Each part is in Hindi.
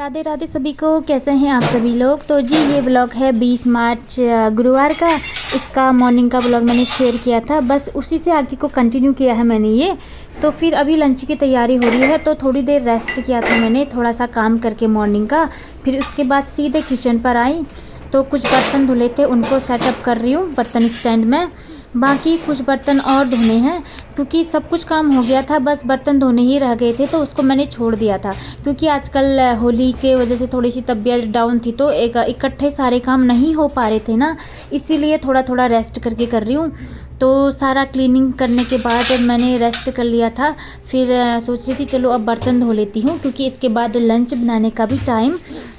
राधे राधे सभी को। कैसे हैं आप सभी लोग। तो जी ये ब्लॉग है 20 मार्च गुरुवार का। इसका मॉर्निंग का ब्लॉग मैंने शेयर किया था, बस उसी से आगे को कंटिन्यू किया है मैंने ये। तो फिर अभी लंच की तैयारी हो रही है, तो थोड़ी देर रेस्ट किया था मैंने, थोड़ा सा काम करके मॉर्निंग का। फिर उसके बाद सीधे किचन पर आई, तो कुछ बर्तन धुले थे उनको सेटअप कर रही हूँ बर्तन स्टैंड में। बाकी कुछ बर्तन और धोने हैं, क्योंकि सब कुछ काम हो गया था, बस बर्तन धोने ही रह गए थे, तो उसको मैंने छोड़ दिया था। क्योंकि आजकल होली के वजह से थोड़ी सी तबीयत डाउन थी, तो एक इकट्ठे सारे काम नहीं हो पा रहे थे ना, इसीलिए थोड़ा थोड़ा रेस्ट करके कर रही हूँ। तो सारा क्लीनिंग करने के बाद मैंने रेस्ट कर लिया था। फिर सोच रही थी चलो अब बर्तन धो लेती हूँ, क्योंकि इसके बाद लंच बनाने का भी टाइम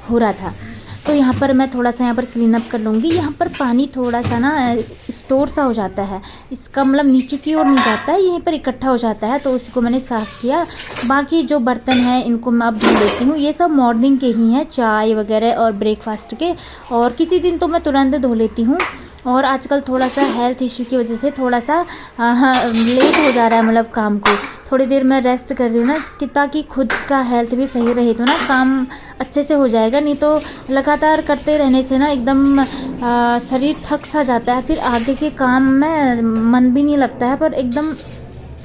हो रहा था। तो यहाँ पर मैं थोड़ा सा यहाँ पर क्लीन अप कर लूँगी। यहाँ पर पानी थोड़ा सा ना स्टोर सा हो जाता है, इसका मतलब नीचे की ओर नहीं जाता है, यहीं पर इकट्ठा हो जाता है, तो उसी को मैंने साफ़ किया। बाकी जो बर्तन हैं इनको मैं अब धो लेती हूँ। ये सब मॉर्निंग के ही हैं, चाय वगैरह और ब्रेकफास्ट के, और किसी दिन तो मैं तुरंत धो लेती हूँ। और आजकल थोड़ा सा हेल्थ इश्यू की वजह से थोड़ा सा लेट हो जा रहा है, मतलब काम को थोड़ी देर मैं रेस्ट कर रही हूँ ना, कि ताकि खुद का हेल्थ भी सही रहे, तो ना काम अच्छे से हो जाएगा। नहीं तो लगातार करते रहने से ना एकदम शरीर थक सा जाता है, फिर आगे के काम में मन भी नहीं लगता है, पर एकदम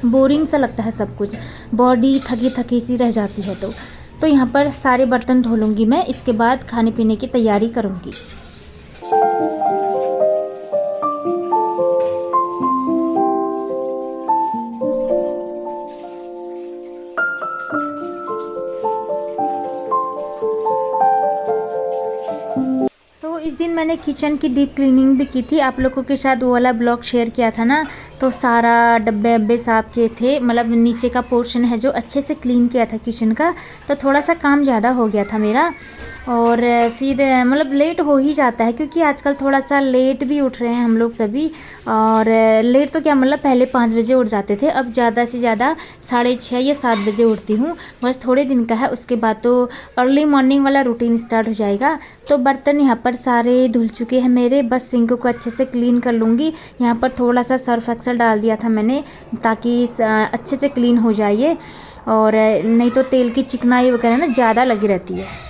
बोरिंग सा लगता है सब कुछ, बॉडी थकी थकी सी रह जाती है। तो यहाँ पर सारे बर्तन धो लूँगी मैं, इसके बाद खाने पीने की तैयारी करूँगी। इस दिन मैंने किचन की डीप क्लीनिंग भी की थी, आप लोगों के साथ वो वाला ब्लॉग शेयर किया था ना। तो सारा डब्बे अब्बे साफ़ किए थे, मतलब नीचे का पोर्शन है जो अच्छे से क्लीन किया था किचन का। तो थोड़ा सा काम ज़्यादा हो गया था मेरा, और फिर मतलब लेट हो ही जाता है, क्योंकि आजकल थोड़ा सा लेट भी उठ रहे हैं हम लोग तभी। और लेट तो क्या, मतलब पहले 5 बजे उठ जाते थे, अब ज़्यादा से ज़्यादा 6:30 या 7 बजे उठती हूँ। बस थोड़े दिन का है, उसके बाद तो अर्ली मॉर्निंग वाला रूटीन स्टार्ट हो जाएगा। तो बर्तन यहाँ पर सारे धुल चुके हैं मेरे, बस सिंक को अच्छे से क्लीन कर लूँगी। यहाँ पर थोड़ा सा सर्फ एक्सेल डाल दिया था मैंने, ताकि अच्छे से क्लीन हो जाए, और नहीं तो तेल की चिकनाई वगैरह ना ज़्यादा लगी रहती है।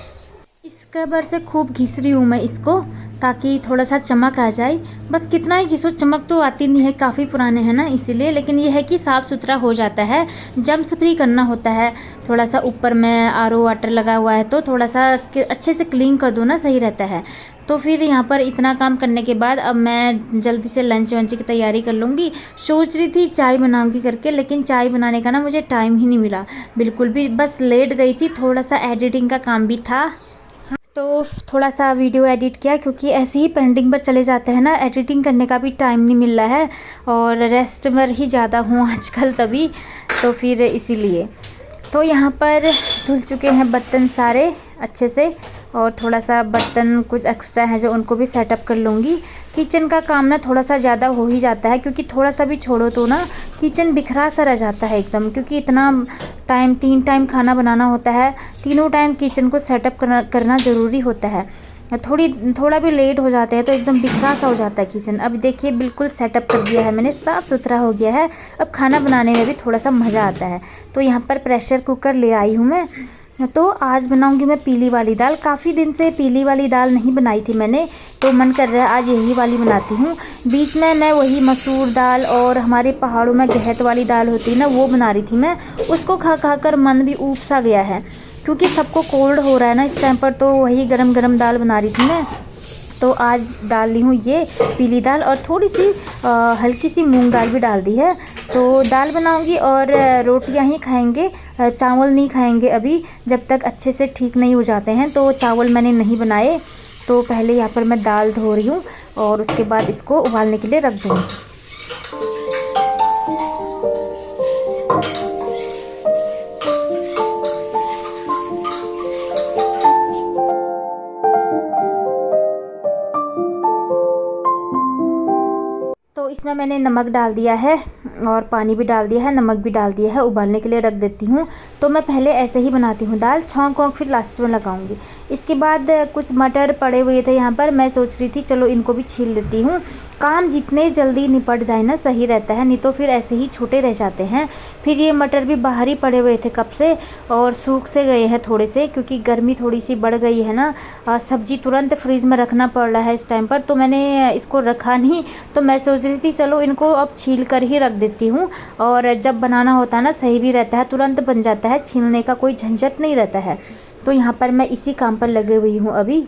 स्क्रबर से खूब घिस रही हूँ मैं इसको, ताकि थोड़ा सा चमक आ जाए। बस कितना ही घिसो, चमक तो आती नहीं है, काफ़ी पुराने हैं ना इसीलिए, लेकिन ये है कि साफ़ सुथरा हो जाता है। जम्स फ्री करना होता है, थोड़ा सा ऊपर में RO वाटर लगा हुआ है, तो थोड़ा सा अच्छे से क्लीन कर दो ना, सही रहता है। तो फिर यहाँ पर इतना काम करने के बाद अब मैं जल्दी से लंच वंच की तैयारी कर लूँगी। सोच रही थी चाय बनाऊँगी करके, लेकिन चाय बनाने का ना मुझे टाइम ही नहीं मिला बिल्कुल भी, बस लेट गई थी, थोड़ा सा एडिटिंग का काम भी था, तो थोड़ा सा वीडियो एडिट किया, क्योंकि ऐसे ही पेंडिंग पर चले जाते हैं ना, एडिटिंग करने का भी टाइम नहीं मिल रहा है, और रेस्ट में ही ज़्यादा हूँ आजकल तभी, तो फिर इसीलिए। तो यहाँ पर धुल चुके हैं बर्तन सारे अच्छे से, और थोड़ा सा बर्तन कुछ एक्स्ट्रा है जो उनको भी सेटअप कर लूँगी। किचन का काम ना थोड़ा सा ज़्यादा हो ही जाता है, क्योंकि थोड़ा सा भी छोड़ो तो ना किचन बिखरा सा रह जाता है एकदम, क्योंकि इतना टाइम 3 टाइम खाना बनाना होता है, तीनों टाइम किचन को सेटअप करना ज़रूरी होता है। थोड़ा भी लेट हो जाते हैं तो एकदम बिखरा सा हो जाता है किचन। अब देखिए बिल्कुल सेटअप कर दिया है मैंने, साफ़ सुथरा हो गया है। अब खाना बनाने में भी थोड़ा सा मज़ा आता है। तो यहाँ पर प्रेशर कुकर ले आई हूँ मैं। तो आज बनाऊंगी मैं पीली वाली दाल। काफ़ी दिन से पीली वाली दाल नहीं बनाई थी मैंने, तो मन कर रहा है आज यही वाली बनाती हूँ। बीच में मैं वही मसूर दाल और हमारे पहाड़ों में गहत वाली दाल होती है ना, वो बना रही थी मैं। उसको खा खा कर मन भी ऊब सा गया है, क्योंकि सबको कोल्ड हो रहा है ना इस टाइम पर, तो वही गरम गरम दाल बना रही थी मैं। तो आज डाल ली हूँ ये पीली दाल, और थोड़ी सी हल्की सी मूंग दाल भी डाल दी है। तो दाल बनाऊंगी और रोटियां ही खाएंगे, चावल नहीं खाएंगे अभी, जब तक अच्छे से ठीक नहीं हो जाते हैं। तो चावल मैंने नहीं बनाए, तो पहले यहाँ पर मैं दाल धो रही हूँ, और उसके बाद इसको उबालने के लिए रख दूँगी। तो इसमें मैंने नमक डाल दिया है, और पानी भी डाल दिया है, नमक भी डाल दिया है, उबालने के लिए रख देती हूँ। तो मैं पहले ऐसे ही बनाती हूँ दाल, छौंक वौंक फिर लास्ट में लगाऊंगी। इसके बाद कुछ मटर पड़े हुए थे यहाँ पर, मैं सोच रही थी चलो इनको भी छील लेती हूँ, काम जितने जल्दी निपट जाए ना सही रहता है, नहीं तो फिर ऐसे ही छूटे रह जाते हैं। फिर ये मटर भी बाहर ही पड़े हुए थे कब से, और सूख से गए हैं थोड़े से, क्योंकि गर्मी थोड़ी सी बढ़ गई है ना। सब्ज़ी तुरंत फ्रीज़ में रखना पड़ रहा है इस टाइम पर, तो मैंने इसको रखा नहीं। तो मैं सोच रही थी चलो इनको अब छील कर ही रख देती हूँ, और जब बनाना होता है ना सही भी रहता है, तुरंत बन जाता है, छीलने का कोई झंझट नहीं रहता है। तो यहाँ पर मैं इसी काम पर लगे हुई हूँ अभी।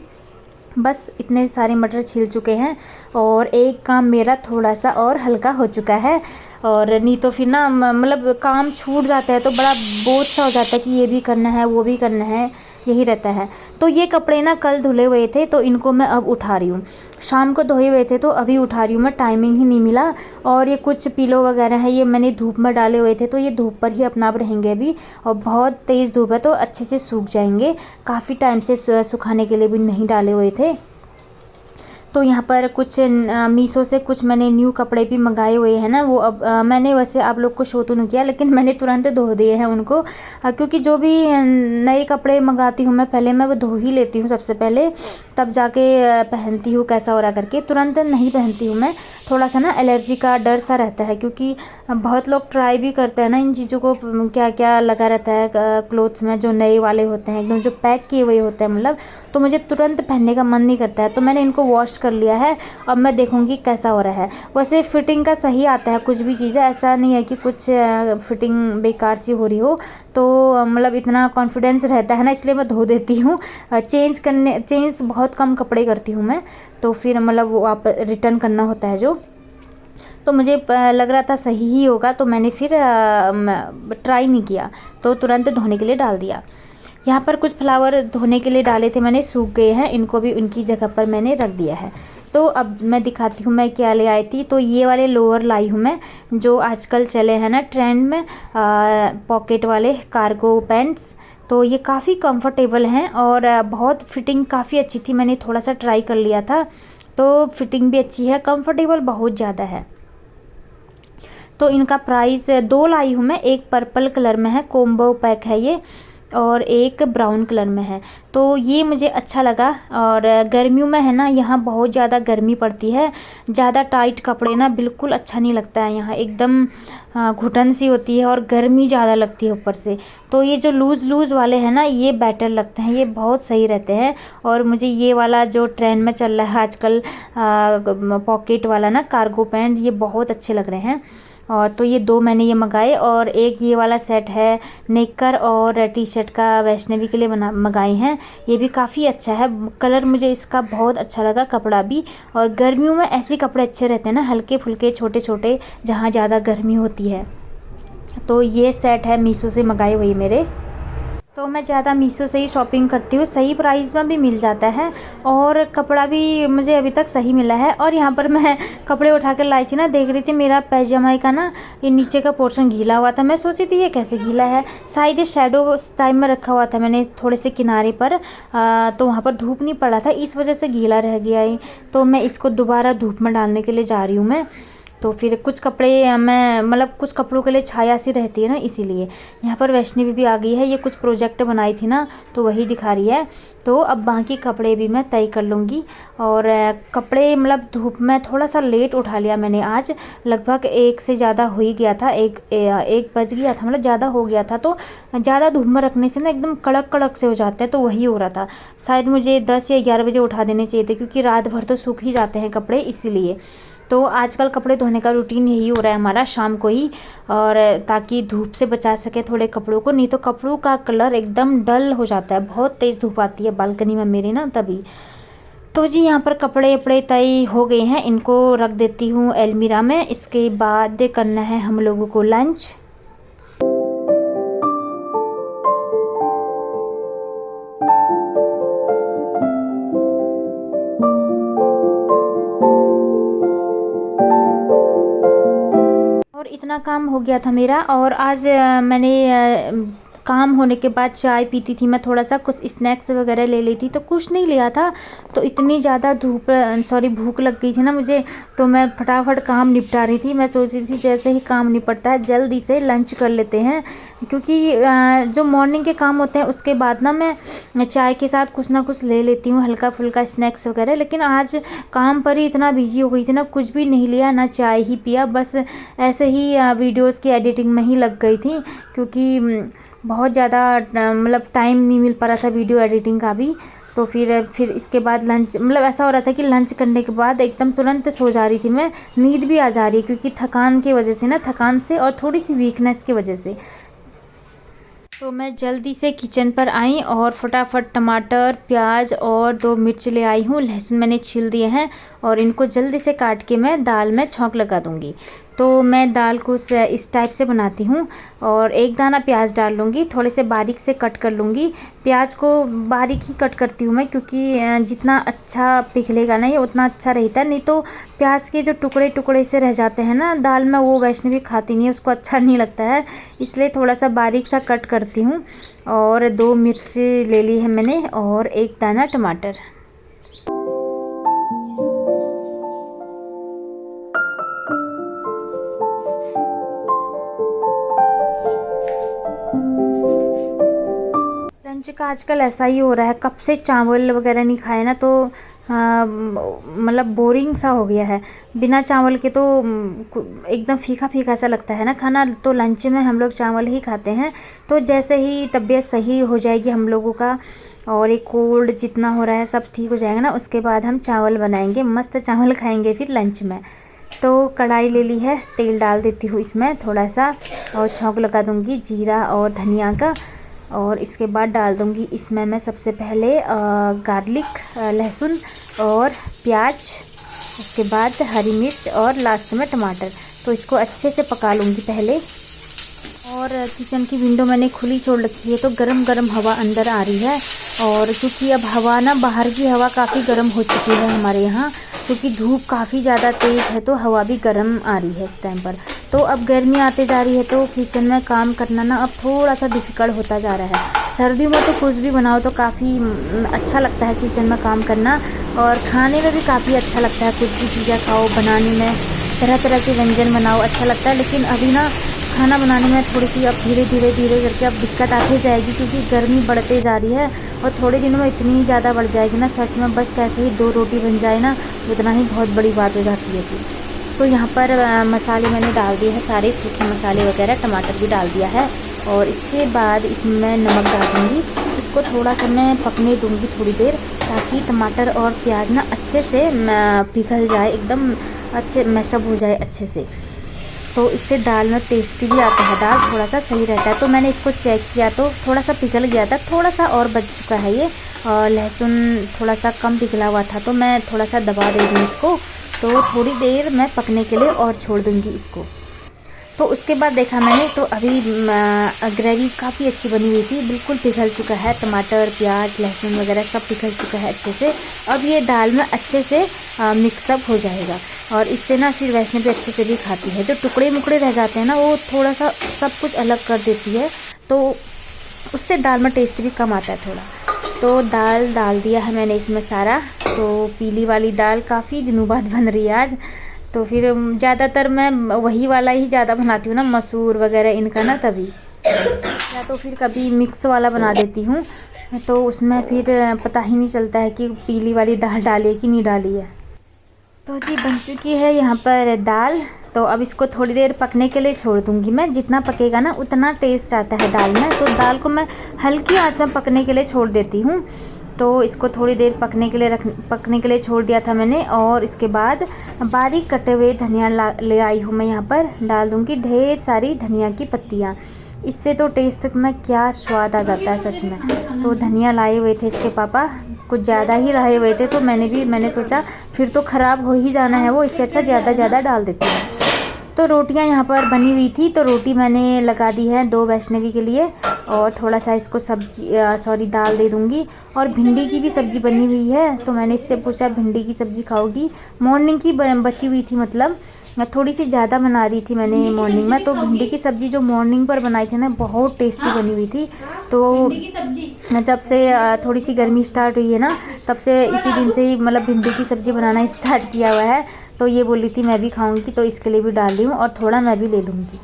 बस इतने सारे मटर छील चुके हैं, और एक काम मेरा थोड़ा सा और हल्का हो चुका है। और नहीं तो फिर ना मतलब काम छूट जाता है तो बड़ा बोझ सा हो जाता है कि ये भी करना है वो भी करना है, यही रहता है। तो ये कपड़े ना कल धुले हुए थे, तो इनको मैं अब उठा रही हूँ। शाम को धोए हुए थे तो अभी उठा रही हूँ मैं, टाइमिंग ही नहीं मिला। और ये कुछ पिलो वगैरह है, ये मैंने धूप में डाले हुए थे, तो ये धूप पर ही अपना आप रहेंगे अभी। और बहुत तेज़ धूप है तो अच्छे से सूख जाएंगे। काफ़ी टाइम से सुखाने के लिए भी नहीं डाले हुए थे। तो यहाँ पर कुछ मीशो से कुछ मैंने न्यू कपड़े भी मंगाए हुए हैं ना, वो अब मैंने वैसे आप लोग को शो तो नहीं किया, लेकिन मैंने तुरंत धो दिए हैं उनको। क्योंकि जो भी नए कपड़े मंगाती हूँ मैं, पहले मैं वो धो ही लेती हूँ सबसे पहले, तब जाके पहनती हूँ कैसा हो रहा करके। तुरंत नहीं पहनती हूँ मैं, थोड़ा सा ना एलर्जी का डर सा रहता है, क्योंकि बहुत लोग ट्राई भी करते हैं ना इन चीज़ों को, क्या क्या लगा रहता है क्लोथ्स में, जो नए वाले होते हैं एकदम जो पैक किए हुए होते हैं मतलब। तो मुझे तुरंत पहनने का मन नहीं करता है, तो मैंने इनको वॉश कर लिया है। अब मैं देखूंगी कैसा हो रहा है। वैसे फिटिंग का सही आता है कुछ भी चीज़ है, ऐसा नहीं है कि कुछ फिटिंग बेकार सी हो रही हो। तो मतलब इतना कॉन्फिडेंस रहता है ना, इसलिए मैं धो देती हूँ। चेंज बहुत कम कपड़े करती हूँ मैं, तो फिर मतलब वो आप रिटर्न करना होता है जो। तो मुझे लग रहा था सही ही होगा, तो मैंने फिर ट्राई नहीं किया, तो तुरंत धोने के लिए डाल दिया। यहाँ पर कुछ फ्लावर धोने के लिए डाले थे मैंने, सूख गए हैं, इनको भी उनकी जगह पर मैंने रख दिया है। तो अब मैं दिखाती हूँ मैं क्या ले आई थी। तो ये वाले लोअर लाई हूँ मैं, जो आजकल चले हैं ना ट्रेंड में, पॉकेट वाले कार्गो पैंट्स। तो ये काफ़ी कंफर्टेबल हैं, और बहुत फिटिंग काफ़ी अच्छी थी, मैंने थोड़ा सा ट्राई कर लिया था, तो फिटिंग भी अच्छी है, कंफर्टेबल बहुत ज़्यादा है। तो इनका प्राइस 2 लाई हूँ मैं, एक पर्पल कलर में है, कॉम्बो पैक है ये, और एक ब्राउन कलर में है। तो ये मुझे अच्छा लगा। और गर्मियों में है ना, यहाँ बहुत ज़्यादा गर्मी पड़ती है, ज़्यादा टाइट कपड़े ना बिल्कुल अच्छा नहीं लगता है, यहाँ एकदम घुटन सी होती है और गर्मी ज़्यादा लगती है ऊपर से। तो ये जो लूज़ वाले हैं ना, ये बेटर लगते हैं, ये बहुत सही रहते हैं। और मुझे ये वाला जो ट्रेंड में चल रहा है आजकल, पॉकेट वाला ना कार्गो पैंट, ये बहुत अच्छे लग रहे हैं। और तो ये 2 मैंने ये मंगाए, और एक ये वाला सेट है नेकर और टी शर्ट का, वैष्णवी के लिए मंगाए हैं। ये भी काफ़ी अच्छा है, कलर मुझे इसका बहुत अच्छा लगा, कपड़ा भी। और गर्मियों में ऐसे कपड़े अच्छे रहते हैं ना, हल्के फुल्के छोटे छोटे, जहाँ ज़्यादा गर्मी होती है। तो ये सेट है मीशो से मंगाए हुए मेरे। तो मैं ज़्यादा मीशो से ही शॉपिंग करती हूँ, सही प्राइस में भी मिल जाता है, और कपड़ा भी मुझे अभी तक सही मिला है। और यहाँ पर मैं कपड़े उठा कर लाई थी ना, देख रही थी मेरा पैजामा का ना ये नीचे का पोर्शन गीला हुआ था। मैं सोची थी ये कैसे गीला है, शायद ये शैडो टाइम में रखा हुआ था मैंने थोड़े से किनारे पर, तो वहाँ पर धूप नहीं पड़ा था, इस वजह से गीला रह गया है। तो मैं इसको दोबारा धूप में डालने के लिए जा रही हूँ मैं। तो फिर कुछ कपड़े मैं मतलब कुछ कपड़ों के लिए छाया सी रहती है ना, इसीलिए। यहाँ पर वैष्णवी भी आ गई है, ये कुछ प्रोजेक्ट बनाई थी ना, तो वही दिखा रही है। तो अब बाकी कपड़े भी मैं तय कर लूँगी। और कपड़े मतलब धूप में थोड़ा सा लेट उठा लिया मैंने आज, लगभग 1 से ज़्यादा हो ही गया था, 1 बज गया था, मतलब ज़्यादा हो गया था। तो ज़्यादा धूप में रखने से ना एकदम कड़क कड़क से हो जाते हैं, तो वही हो रहा था। शायद मुझे 10 या 11 बजे उठा देने चाहिए थे, क्योंकि रात भर तो सूख ही जाते हैं कपड़े, इसीलिए। तो आजकल कपड़े धोने का रूटीन यही हो रहा है हमारा, शाम को ही, और ताकि धूप से बचा सके थोड़े कपड़ों को, नहीं तो कपड़ों का कलर एकदम डल हो जाता है, बहुत तेज़ धूप आती है बालकनी में मेरी ना तभी। तो जी यहाँ पर कपड़े वपड़े तय हो गए हैं, इनको रख देती हूँ अलमीरा में। इसके बाद करना है हम लोगों को लंच। और इतना काम हो गया था मेरा। और आज मैंने काम होने के बाद चाय पीती थी मैं, थोड़ा सा कुछ स्नैक्स वगैरह ले ली थी, तो कुछ नहीं लिया था। तो इतनी ज़्यादा भूख लग गई थी ना मुझे, तो मैं फटाफट काम निपटा रही थी। मैं सोच रही थी जैसे ही काम निपटता है जल्दी से लंच कर लेते हैं, क्योंकि जो मॉर्निंग के काम होते हैं उसके बाद ना मैं चाय के साथ कुछ ना कुछ ले लेती हूँ, हल्का फुल्का स्नैक्स वगैरह। लेकिन आज काम पर ही इतना बिजी हो गई थी ना, कुछ भी नहीं लिया, ना चाय ही पिया, बस ऐसे ही वीडियोज़ की एडिटिंग में ही लग गई थी, क्योंकि बहुत ज़्यादा मतलब टाइम नहीं मिल पा रहा था वीडियो एडिटिंग का भी। तो फिर इसके बाद लंच, मतलब ऐसा हो रहा था कि लंच करने के बाद एकदम तुरंत सो जा रही थी मैं, नींद भी आ जा रही है, क्योंकि थकान की वजह से ना, थकान से और थोड़ी सी वीकनेस की वजह से। तो मैं जल्दी से किचन पर आई और फटाफट टमाटर, प्याज और 2 मिर्च ले आई हूँ। लहसुन मैंने छील दिए हैं और इनको जल्दी से काट के मैं दाल में छौंक लगा दूँगी। तो मैं दाल को इस टाइप से बनाती हूँ और 1 दाना प्याज डाल लूँगी, थोड़े से बारीक से कट कर लूँगी। प्याज को बारीक ही कट करती हूँ मैं, क्योंकि जितना अच्छा पिघलेगा ना ये उतना अच्छा रहता है। नहीं तो प्याज के जो टुकड़े टुकड़े से रह जाते हैं ना दाल में, वो वैष्णवी खाती नहीं है, उसको अच्छा नहीं लगता है, इसलिए थोड़ा सा बारीक सा कट करती हूँ। और 2 मिर्च ले ली है मैंने और 1 दाना टमाटर। लंच का आजकल ऐसा ही हो रहा है, कब से चावल वगैरह नहीं खाए ना, तो मतलब बोरिंग सा हो गया है। बिना चावल के तो एकदम फीका फीका सा लगता है ना खाना, तो लंच में हम लोग चावल ही खाते हैं। तो जैसे ही तबीयत सही हो जाएगी हम लोगों का, और एक कोल्ड जितना हो रहा है सब ठीक हो जाएगा ना, उसके बाद हम चावल बनाएंगे, मस्त चावल खाएंगे फिर लंच में। तो कढ़ाई ले ली है, तेल डाल देती हूँ इसमें थोड़ा सा, और छौंक लगा दूँगी जीरा और धनिया का। और इसके बाद डाल दूँगी इसमें मैं सबसे पहले गार्लिक, लहसुन और प्याज, उसके बाद हरी मिर्च और लास्ट में टमाटर। तो इसको अच्छे से पका लूँगी पहले। और किचन की विंडो मैंने खुली छोड़ रखी है, तो गरम गरम हवा अंदर आ रही है। और क्योंकि अब हवा ना, बाहर की हवा काफ़ी गर्म हो चुकी है हमारे यहाँ, क्योंकि धूप काफ़ी ज़्यादा तेज़ है, तो हवा भी गर्म आ रही है इस टाइम पर। तो अब गर्मी आते जा रही है, तो किचन में काम करना ना अब थोड़ा सा डिफ़िकल्ट होता जा रहा है। सर्दियों में तो कुछ भी बनाओ तो काफ़ी अच्छा लगता है किचन में काम करना, और खाने में भी काफ़ी अच्छा लगता है, कुछ भी चीज़ें खाओ, बनाने में तरह तरह के व्यंजन बनाओ, अच्छा लगता है। लेकिन अभी ना खाना बनाने में थोड़ी सी अब धीरे करके अब दिक्कत आती जाएगी, क्योंकि गर्मी बढ़ते जा रही है, और थोड़े दिनों में इतनी ज़्यादा बढ़ जाएगी ना, सच में बस कैसे ही 2 रोटी बन जाए ना, उतना ही बहुत बड़ी बात हो जाती है। तो यहाँ पर मसाले मैंने डाल दिए हैं सारे, सूखे मसाले वगैरह, टमाटर भी डाल दिया है। और इसके बाद इसमें नमक डाल दूँगी, इसको थोड़ा सा मैं पकने दूँगी थोड़ी देर, ताकि टमाटर और प्याज ना अच्छे से पिघल जाए, एकदम अच्छे मैशअप हो जाए अच्छे से। तो इससे दाल में टेस्टी भी आता है, दाल थोड़ा सा सही रहता है। तो मैंने इसको चेक किया तो थोड़ा सा पिघल गया था, थोड़ा सा और बच चुका है ये, और लहसुन थोड़ा सा कम पिघला हुआ था, तो मैं थोड़ा सा दबा दे दूँगी इसको। तो थोड़ी देर मैं पकने के लिए और छोड़ दूँगी इसको। तो उसके बाद देखा मैंने, तो अभी ग्रेवी काफ़ी अच्छी बनी हुई थी, बिल्कुल पिघल चुका है, टमाटर, प्याज, लहसुन वगैरह सब पिघल चुका है अच्छे से। अब ये दाल में अच्छे से मिक्सअप हो जाएगा, और इससे ना फिर वैष्णवी भी अच्छे से भी खाती है। जो टुकड़े मुकड़े रह जाते हैं ना, वो थोड़ा सा सब कुछ अलग कर देती है, तो उससे दाल में टेस्ट भी कम आता है थोड़ा। तो दाल डाल दिया है मैंने इसमें सारा। तो पीली वाली दाल काफ़ी दिनों बाद बन रही है आज, तो फिर ज़्यादातर मैं वही वाला ही ज़्यादा बनाती हूँ ना, मसूर वगैरह इनका ना, तभी। या तो फिर कभी मिक्स वाला बना देती हूँ, तो उसमें फिर पता ही नहीं चलता है कि पीली वाली दाल डाली है कि नहीं डाली है। तो जी बन चुकी है यहाँ पर दाल। तो अब इसको थोड़ी देर पकने के लिए छोड़ दूँगी मैं, जितना पकेगा ना उतना टेस्ट आता है दाल में। तो दाल को मैं हल्की आंच में पकने के लिए छोड़ देती हूँ। तो इसको थोड़ी देर पकने के लिए छोड़ दिया था मैंने। और इसके बाद बारीक कटे हुए धनिया ले आई हूँ मैं, यहाँ पर डाल दूँगी ढेर सारी धनिया की पत्तियाँ। इससे तो टेस्ट में क्या स्वाद आ जाता है सच में। तो धनिया लाए हुए थे इसके पापा, कुछ ज़्यादा ही लाए हुए थे, तो मैंने सोचा फिर तो ख़राब हो ही जाना है वो, इससे अच्छा ज़्यादा डाल देती हूँ। तो रोटियां यहाँ पर बनी हुई थी, तो रोटी मैंने लगा दी है 2 वैष्णवी के लिए, और थोड़ा सा इसको दाल दे दूँगी। और भिंडी की भी सब्ज़ी बनी हुई है, तो मैंने इससे पूछा भिंडी की सब्ज़ी खाओगी, मॉर्निंग की बची हुई थी मतलब, थोड़ी सी ज़्यादा बना रही थी मैंने मॉर्निंग में। तो भिंडी की सब्ज़ी जो मॉर्निंग पर बनाई थी ना, बहुत टेस्टी बनी हुई थी। तो जब से थोड़ी सी गर्मी स्टार्ट हुई है ना, तब से इसी दिन से ही मतलब भिंडी की सब्ज़ी बनाना स्टार्ट किया हुआ है। तो ये बोली थी मैं भी खाऊंगी, तो इसके लिए भी डाल रही हूँ और थोड़ा मैं भी ले लूँगी।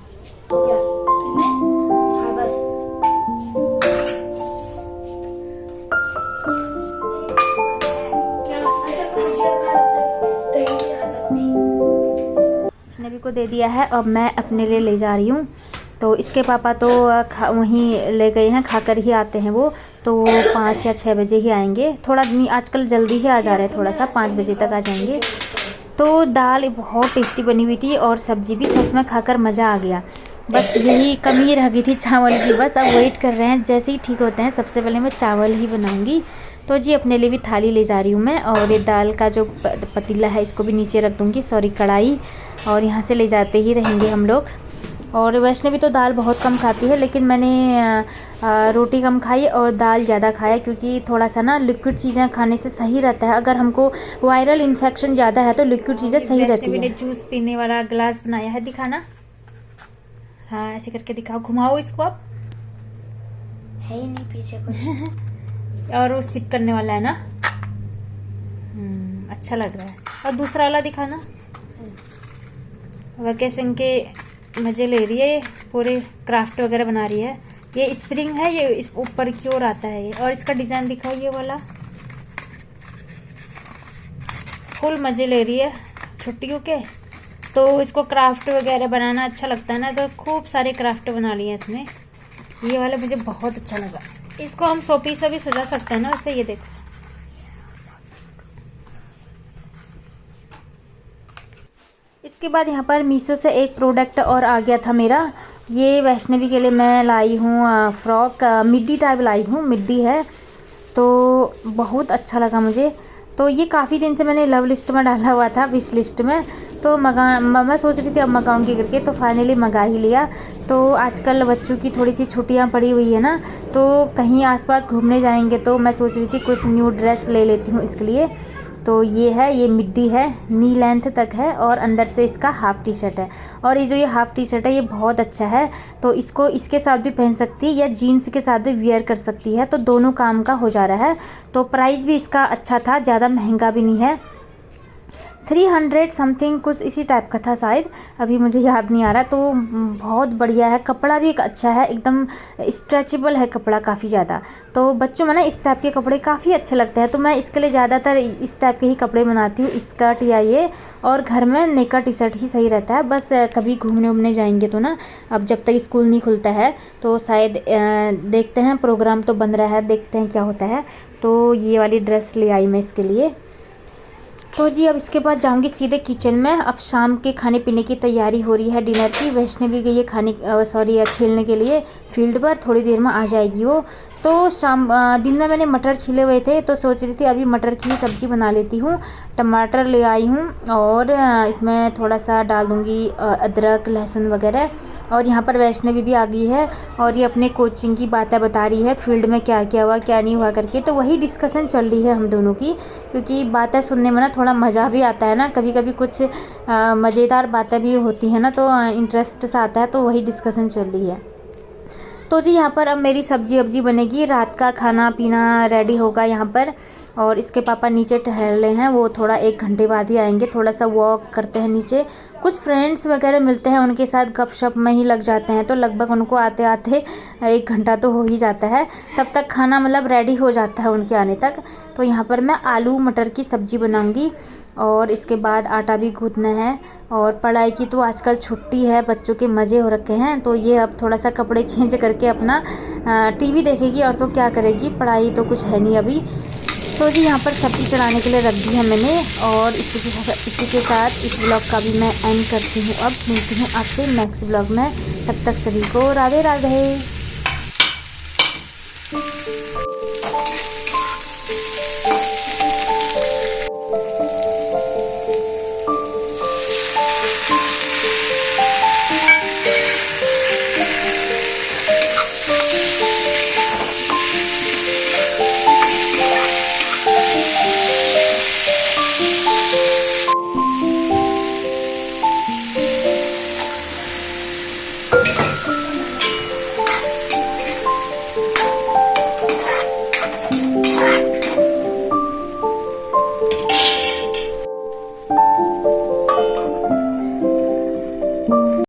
भी को दे दिया है, अब मैं अपने लिए ले जा रही हूँ। तो इसके पापा तो वहीं ले गए हैं, खाकर ही आते हैं वो। तो वो 5 या 6 बजे ही आएंगे। थोड़ा आजकल जल्दी ही आ जा रहे हैं, थोड़ा सा 5 बजे तक आ जाएंगे। तो दाल बहुत टेस्टी बनी हुई थी और सब्ज़ी भी सच में खाकर मज़ा आ गया। बस यही कमी रह गई थी चावल की। बस अब वेट कर रहे हैं, जैसे ही ठीक होते हैं सबसे पहले मैं चावल ही बनाऊंगी। तो जी अपने लिए भी थाली ले जा रही हूँ मैं। और ये दाल का जो पतीला है इसको भी नीचे रख दूँगी, सॉरी कढ़ाई। और यहाँ से ले जाते ही रहेंगे हम लोग। और वैष्णवी तो दाल बहुत कम खाती है, लेकिन मैंने रोटी कम खाई और दाल ज़्यादा खाया, क्योंकि थोड़ा सा ना लिक्विड चीज़ें खाने से सही रहता है। अगर हमको वायरल इन्फेक्शन ज़्यादा है तो लिक्विड चीज़ें सही रहती है। जूस पीने वाला ग्लास बनाया है, दिखाना। हाँ ऐसे करके दिखाओ, घुमाओ इसको। आप है ही नहीं पीछे कुछ। और वो सिप करने वाला है ना, अच्छा लग रहा है। और दूसरा वाला दिखाना। वेकेशन के मज़े ले रही है, पूरे क्राफ्ट वगैरह बना रही है। ये स्प्रिंग है, ये इस ऊपर की ओर आता है ये। और इसका डिज़ाइन दिखाओ, ये वाला। फुल मज़े ले रही है छुट्टियों के। तो इसको क्राफ्ट वगैरह बनाना अच्छा लगता है ना, तो खूब सारे क्राफ्ट बना लिए हैं इसने। ये वाला मुझे बहुत अच्छा लगा। इसको हम शोपीस से भी सजा सकते हैं ना, वैसे। ये देखो, इसके बाद यहाँ पर मीशो से एक प्रोडक्ट और आ गया था मेरा। ये वैष्णवी के लिए मैं लाई हूँ फ्रॉक, मिड्डी टाइप लाई हूँ, मिड्डी है। तो बहुत अच्छा लगा मुझे। तो ये काफ़ी दिन से मैंने लव लिस्ट में डाला हुआ था, विश लिस्ट में। तो मैं सोच रही थी अब मंगाऊंगी करके, तो फाइनली मंगा ही लिया। तो आजकल बच्चों की थोड़ी सी छुट्टियां पड़ी हुई है ना, तो कहीं आसपास घूमने जाएंगे, तो मैं सोच रही थी कुछ न्यू ड्रेस ले लेती हूँ इसके लिए। तो ये है, ये मिड्डी है, नी लेंथ तक है और अंदर से इसका हाफ़ टी शर्ट है। और ये जो ये हाफ़ टी शर्ट है ये बहुत अच्छा है। तो इसको इसके साथ भी पहन सकती है या जीन्स के साथ भी वियर कर सकती है, तो दोनों काम का हो जा रहा है। तो प्राइस भी इसका अच्छा था, ज़्यादा महंगा भी नहीं है। 300 समथिंग कुछ इसी टाइप का था शायद, अभी मुझे याद नहीं आ रहा। तो बहुत बढ़िया है, कपड़ा भी एक अच्छा है, एकदम स्ट्रेचेबल है कपड़ा काफ़ी ज़्यादा। तो बच्चों में ना इस टाइप के कपड़े काफ़ी अच्छे लगते हैं, तो मैं इसके लिए ज़्यादातर इस टाइप के ही कपड़े बनाती हूँ, स्कर्ट या ये। और घर में नेकर टी शर्ट ही सही रहता है। बस कभी घूमने उमने जाएंगे तो ना, अब जब तक स्कूल नहीं खुलता है तो शायद देखते हैं, प्रोग्राम तो बन रहा है, देखते हैं क्या होता है। तो ये वाली ड्रेस ले आई मैं इसके लिए। तो जी अब इसके बाद जाऊंगी सीधे किचन में। अब शाम के खाने पीने की तैयारी हो रही है, डिनर की। वैष्णवी गई है खेलने के लिए फील्ड पर, थोड़ी देर में आ जाएगी वो। तो दिन में मैंने मटर छिले हुए थे, तो सोच रही थी अभी मटर की ही सब्ज़ी बना लेती हूँ। टमाटर ले आई हूँ और इसमें थोड़ा सा डाल दूँगी अदरक लहसुन वगैरह। और यहाँ पर वैष्णवी भी आ गई है और ये अपने कोचिंग की बातें बता रही है, फील्ड में क्या क्या हुआ क्या नहीं हुआ करके। तो वही डिस्कशन चल रही है हम दोनों की, क्योंकि बातें सुनने में ना थोड़ा मज़ा भी आता है ना, कभी कभी कुछ मज़ेदार बातें भी होती हैं ना, तो इंटरेस्ट सा आता है। तो वही डिस्कशन चल रही है। तो जी यहाँ पर अब मेरी सब्जी वब्जी बनेगी, रात का खाना पीना रेडी होगा यहाँ पर। और इसके पापा नीचे टहल रहे हैं, वो थोड़ा 1 घंटे बाद ही आएंगे। थोड़ा सा वॉक करते हैं नीचे, कुछ फ्रेंड्स वगैरह मिलते हैं, उनके साथ गपशप में ही लग जाते हैं। तो लगभग उनको आते आते 1 घंटा तो हो ही जाता है, तब तक खाना मतलब रेडी हो जाता है उनके आने तक। तो यहाँ पर मैं आलू मटर की सब्ज़ी बनाऊँगी और इसके बाद आटा भी गूँथना है। और पढ़ाई की तो आजकल छुट्टी है, बच्चों के मज़े हो रखे हैं। तो ये अब थोड़ा सा कपड़े चेंज करके अपना टीवी देखेगी, और तो क्या करेगी, पढ़ाई तो कुछ है नहीं अभी। तो जी यहाँ पर सब्ज़ी चढ़ाने के लिए रख दी है मैंने। और इसी के साथ इस ब्लॉग का भी मैं एंड करती हूँ। अब मिलती हूँ आपसे नेक्स्ट ब्लॉग में, तब तक सभी को राधे राधे।